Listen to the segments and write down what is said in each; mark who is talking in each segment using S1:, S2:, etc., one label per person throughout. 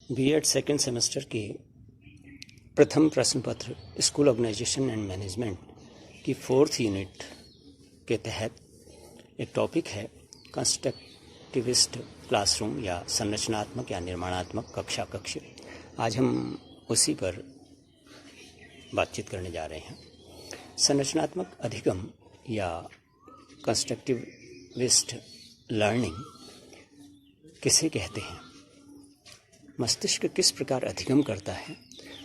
S1: BEd second semester के प्रथम प्रश्न पत्र स्कूल ऑर्गेनाइजेशन एंड मैनेजमेंट की 4th यूनिट के तहत एक टॉपिक है कंस्ट्रक्टिविस्ट क्लासरूम या संरचनात्मक या निर्माणात्मक कक्षा कक्ष। आज हम उसी पर बातचीत करने जा रहे हैं। संरचनात्मक अधिगम या कंस्ट्रक्टिविस्ट लर्निंग किसे कहते हैं? मस्तिष्क किस प्रकार अधिगम करता है,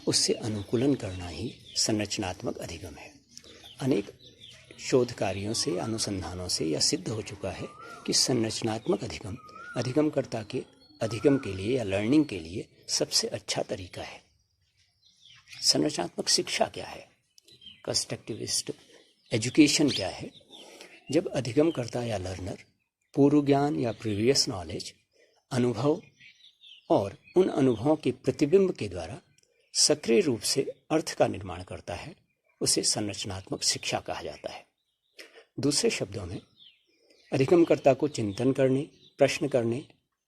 S1: उससे अनुकूलन करना ही संरचनात्मक अधिगम है। अनेक शोध कार्यों से, अनुसंधानों से यह सिद्ध हो चुका है कि संरचनात्मक अधिगम अधिगमकर्ता के अधिगम के लिए या लर्निंग के लिए सबसे अच्छा तरीका है। संरचनात्मक शिक्षा क्या है? कंस्ट्रक्टिविस्ट एजुकेशन क्या है? जब अधिगमकर्ता या लर्नर पूर्व ज्ञान या प्रीवियस नॉलेज, अनुभव और उन अनुभवों के प्रतिबिंब के द्वारा सक्रिय रूप से अर्थ का निर्माण करता है, उसे संरचनात्मक शिक्षा कहा जाता है। दूसरे शब्दों में, अधिगमकर्ता को चिंतन करने, प्रश्न करने,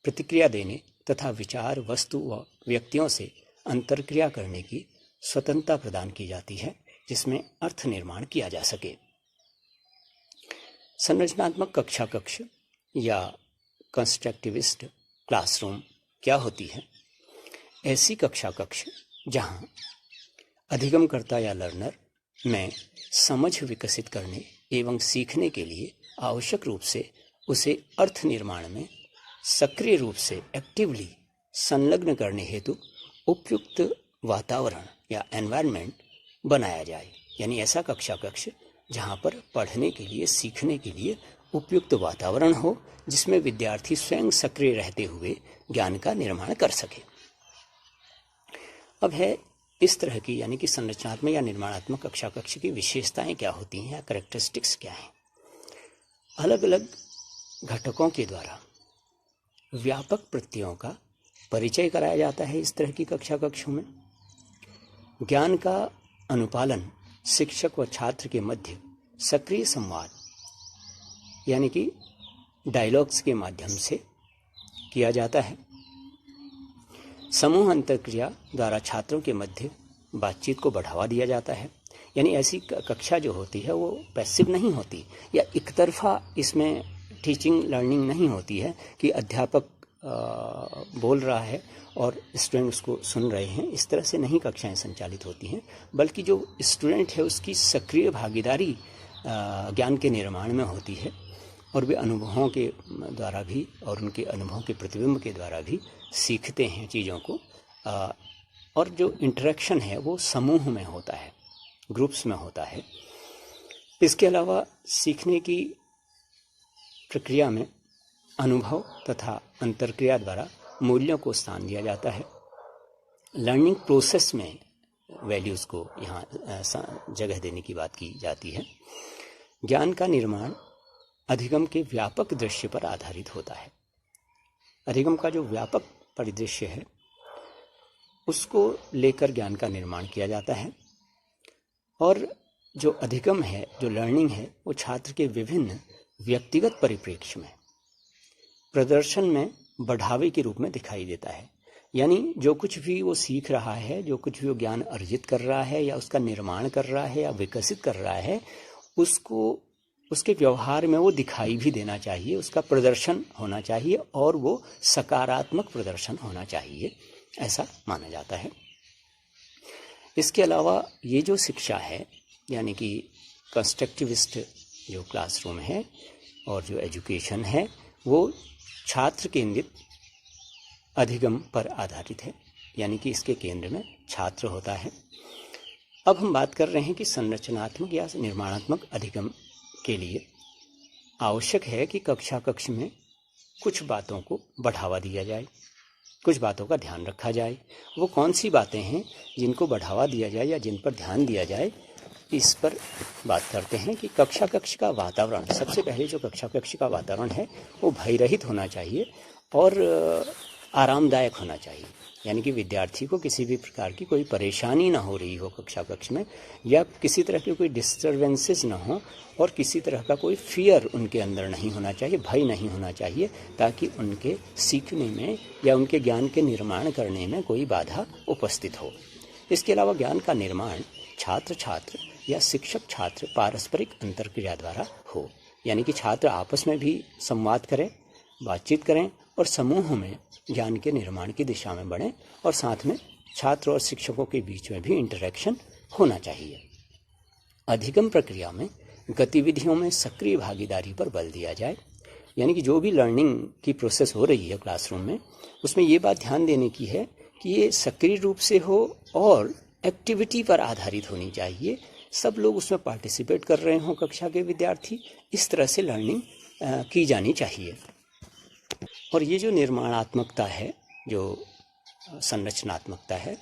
S1: प्रतिक्रिया देने तथा विचार, वस्तु व व्यक्तियों से अंतर्क्रिया करने की स्वतंत्रता प्रदान की जाती है, जिसमें अर्थ निर्माण किया जा सके। संरचनात्मक कक्षा कक्ष या कंस्ट्रक्टिविस्ट क्लासरूम क्या होती है? ऐसी कक्षा कक्ष जहां अधिगमकर्ता या लर्नर में समझ विकसित करने एवं सीखने के लिए आवश्यक रूप से उसे अर्थ निर्माण में सक्रिय रूप से एक्टिवली संलग्न करने हेतु उपयुक्त वातावरण या एनवायरनमेंट बनाया जाए। यानी ऐसा कक्षा कक्ष जहां पर पढ़ने के लिए, सीखने के लिए उपयुक्त वातावरण हो, जिसमें विद्यार्थी स्वयं सक्रिय रहते हुए ज्ञान का निर्माण कर सके। अब है इस तरह की, यानी कि संरचनात्मक या निर्माणात्मक कक्षा कक्ष की विशेषताएं क्या होती हैं या कैरेक्टरिस्टिक्स क्या हैं। अलग अलग घटकों के द्वारा व्यापक प्रत्ययों का परिचय कराया जाता है इस तरह की कक्षा कक्षों में। ज्ञान का अनुपालन शिक्षक व छात्र के मध्य सक्रिय संवाद यानी कि डायलॉग्स के माध्यम से किया जाता है। समूह अंतर्क्रिया द्वारा छात्रों के मध्य बातचीत को बढ़ावा दिया जाता है। यानी ऐसी कक्षा जो होती है वो पैसिव नहीं होती या एक तरफा इसमें टीचिंग लर्निंग नहीं होती है कि अध्यापक बोल रहा है और स्टूडेंट उसको सुन रहे हैं। इस तरह से नहीं कक्षाएं संचालित होती हैं, बल्कि जो स्टूडेंट है उसकी सक्रिय भागीदारी ज्ञान के निर्माण में होती है और वे अनुभवों के द्वारा भी और उनके अनुभवों के प्रतिबिंब के द्वारा भी सीखते हैं चीज़ों को। और जो इंटरेक्शन है वो समूह में होता है, ग्रुप्स में होता है। इसके अलावा सीखने की प्रक्रिया में अनुभव तथा अंतर्क्रिया द्वारा मूल्यों को स्थान दिया जाता है। लर्निंग प्रोसेस में वैल्यूज़ को यहाँ जगह देने की बात की जाती है। ज्ञान का निर्माण अधिगम के व्यापक दृश्य पर आधारित होता है। अधिगम का जो व्यापक परिदृश्य है उसको लेकर ज्ञान का निर्माण किया जाता है और जो अधिगम है, जो लर्निंग है, वो छात्र के विभिन्न व्यक्तिगत परिप्रेक्ष्य में प्रदर्शन में बढ़ावे के रूप में दिखाई देता है। यानी जो कुछ भी वो सीख रहा है, जो कुछ भी वो ज्ञान अर्जित कर रहा है या उसका निर्माण कर रहा है या विकसित कर रहा है, उसको उसके व्यवहार में वो दिखाई भी देना चाहिए, उसका प्रदर्शन होना चाहिए और वो सकारात्मक प्रदर्शन होना चाहिए, ऐसा माना जाता है। इसके अलावा ये जो शिक्षा है, यानी कि कंस्ट्रक्टिविस्ट जो क्लासरूम है और जो एजुकेशन है, वो छात्र केंद्रित अधिगम पर आधारित है। यानी कि इसके केंद्र में छात्र होता है। अब हम बात कर रहे हैं कि संरचनात्मक या निर्माणात्मक अधिगम के लिए आवश्यक है कि कक्षा कक्ष में कुछ बातों को बढ़ावा दिया जाए, कुछ बातों का ध्यान रखा जाए। वो कौन सी बातें हैं जिनको बढ़ावा दिया जाए या जिन पर ध्यान दिया जाए, इस पर बात करते हैं कि कक्षा कक्ष का वातावरण, सबसे पहले जो कक्षा कक्ष का वातावरण है वो भयरहित होना चाहिए और आरामदायक होना चाहिए। यानी कि विद्यार्थी को किसी भी प्रकार की कोई परेशानी ना हो रही हो कक्षा कक्ष में, या किसी तरह की कोई डिस्टर्बेंसेस ना हो, और किसी तरह का कोई फियर उनके अंदर नहीं होना चाहिए, भय नहीं होना चाहिए, ताकि उनके सीखने में या उनके ज्ञान के निर्माण करने में कोई बाधा उपस्थित हो। इसके अलावा ज्ञान का निर्माण छात्र छात्र या शिक्षक छात्र पारस्परिक अंतर्क्रिया द्वारा हो, यानी कि छात्र आपस में भी संवाद करें, बातचीत करें और समूह में ज्ञान के निर्माण की दिशा में बढ़ें, और साथ में छात्र और शिक्षकों के बीच में भी इंटरेक्शन होना चाहिए। अधिगम प्रक्रिया में गतिविधियों में सक्रिय भागीदारी पर बल दिया जाए, यानी कि जो भी लर्निंग की प्रोसेस हो रही है क्लासरूम में, उसमें ये बात ध्यान देने की है कि ये सक्रिय रूप से हो और एक्टिविटी पर आधारित होनी चाहिए। सब लोग उसमें पार्टिसिपेट कर रहे हों, कक्षा के विद्यार्थी, इस तरह से लर्निंग की जानी चाहिए। और ये जो निर्माणात्मकता है, जो संरचनात्मकता है,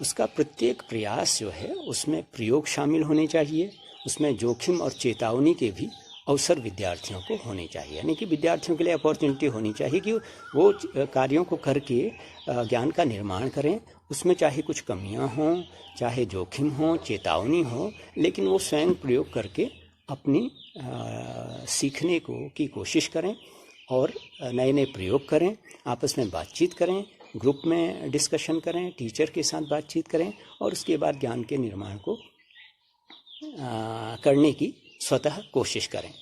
S1: उसका प्रत्येक प्रयास जो है उसमें प्रयोग शामिल होने चाहिए, उसमें जोखिम और चेतावनी के भी अवसर विद्यार्थियों को होने चाहिए, यानी कि विद्यार्थियों के लिए अपॉर्चुनिटी होनी चाहिए कि वो कार्यों को करके ज्ञान का निर्माण करें। उसमें चाहे कुछ कमियां हों, चाहे जोखिम हो, चेतावनी हो, लेकिन वो स्वयं प्रयोग करके अपनी सीखने की कोशिश करें और नए नए प्रयोग करें, आपस में बातचीत करें, ग्रुप में डिस्कशन करें, टीचर के साथ बातचीत करें, और उसके बाद ज्ञान के निर्माण को करने की स्वतः कोशिश करें।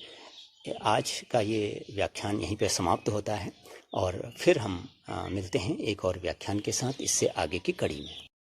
S1: आज का ये व्याख्यान यहीं पर समाप्त होता है, और फिर हम मिलते हैं एक और व्याख्यान के साथ इससे आगे की कड़ी में।